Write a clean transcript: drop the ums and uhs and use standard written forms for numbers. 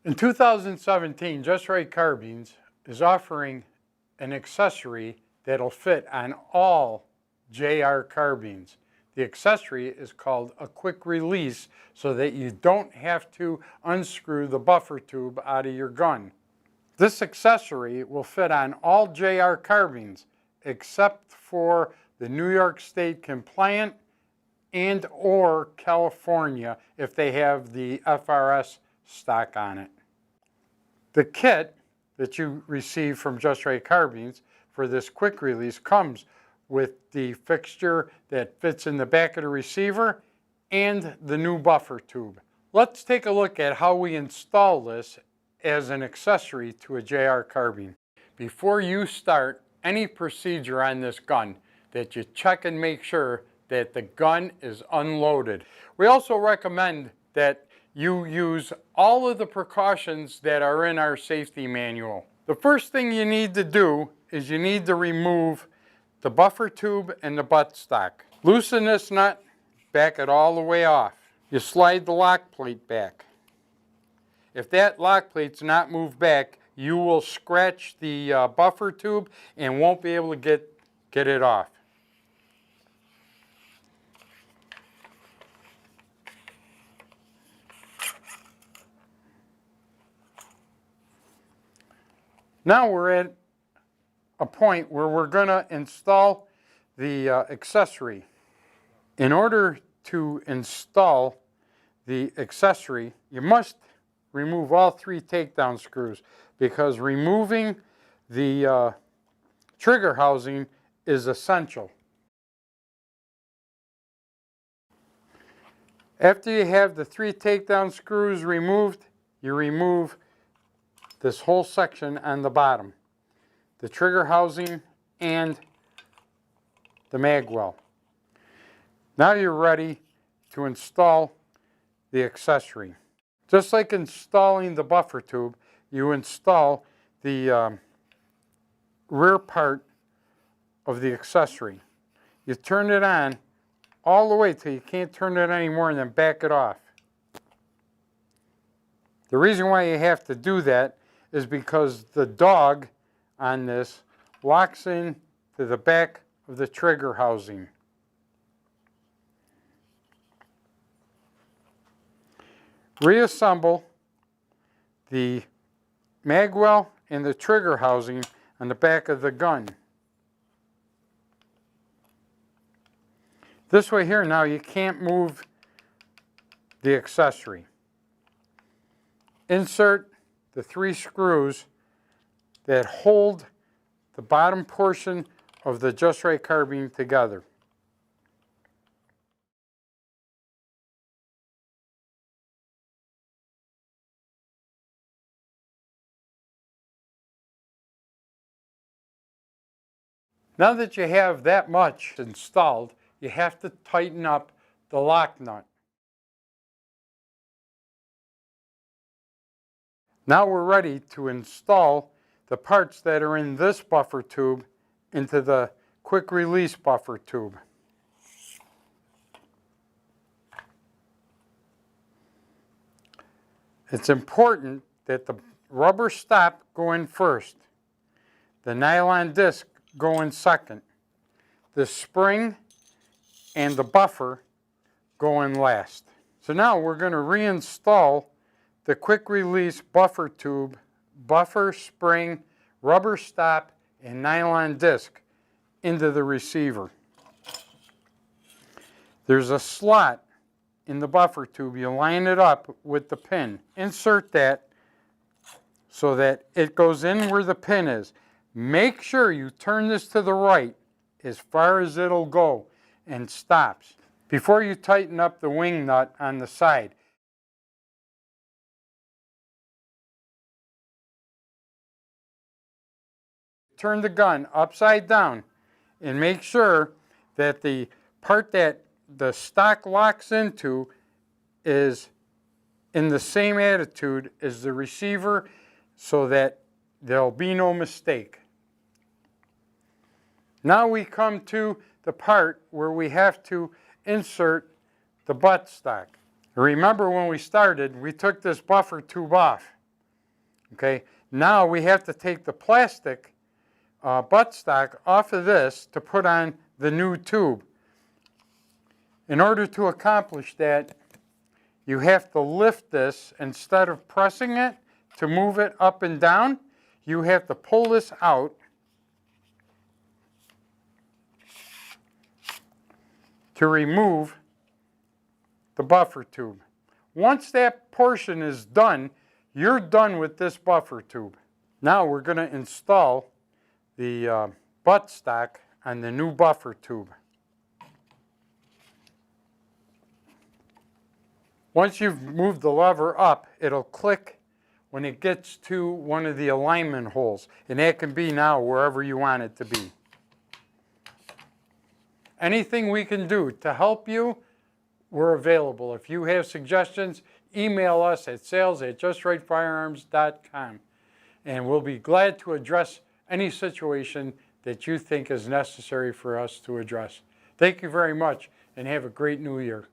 In 2017, JR Carbines is offering an accessory that'll fit on all JR carbines. The accessory is called a quick release so that you don't have to unscrew the buffer tube out of your gun. This accessory will fit on all JR carbines except for the New York State compliant and or California if they have the FRS stock on it. The kit that you receive from JR Carbines for this quick release comes with the fixture that fits in the back of the receiver and the new buffer tube. Let's take a look at how we install this as an accessory to a JR carbine. Before you start any procedure on this gun, that you check and make sure that the gun is unloaded. We also recommend that you use all of the precautions that are in our safety manual. The first thing you need to do is you need to remove the buffer tube and the buttstock. Loosen this nut, back it all the way off. You slide the lock plate back. If that lock plate's not moved back, you will scratch the buffer tube and won't be able to get it off. Now we're at a point where we're going to install the accessory. In order to install the accessory, you must remove all 3 takedown screws because removing the trigger housing is essential. After you have the 3 takedown screws removed, you remove this whole section on the bottom, the trigger housing and the mag well. Now you're ready to install the accessory. Just like installing the buffer tube, you install the rear part of the accessory. You turn it on all the way till you can't turn it anymore and then back it off. The reason why you have to do that is because the dog on this locks in to the back of the trigger housing. Reassemble the mag well and the trigger housing on the back of the gun. This way here now you can't move the accessory. Insert the 3 screws that hold the bottom portion of the JR carbine together. Now that you have that much installed, you have to tighten up the lock nut. Now we're ready to install the parts that are in this buffer tube into the quick release buffer tube. It's important that the rubber stop go in first, the nylon disc go in second, the spring and the buffer go in last. So now we're going to reinstall the quick release buffer tube, buffer, spring, rubber stop, and nylon disc into the receiver. There's a slot in the buffer tube. You line it up with the pin. Insert that so that it goes in where the pin is. Make sure you turn this to the right as far as it'll go and stops before you tighten up the wing nut on the side. Turn the gun upside down and make sure that the part that the stock locks into is in the same attitude as the receiver so that there'll be no mistake. Now we come to the part where we have to insert the buttstock. Remember when we started, we took this buffer tube off. Okay, now we have to take the plastic buttstock off of this to put on the new tube. In order to accomplish that, you have to lift this. Instead of pressing it to move it up and down, you have to pull this out to remove the buffer tube. Once that portion is done, you're done with this buffer tube. Now we're going to install the buttstock on the new buffer tube. Once you've moved the lever up, it'll click when it gets to one of the alignment holes, and that can be now wherever you want it to be. Anything we can do to help you, we're available. If you have suggestions, email us at sales@justrightfirearms.com, and we'll be glad to address any situation that you think is necessary for us to address. Thank you very much, and have a great new year.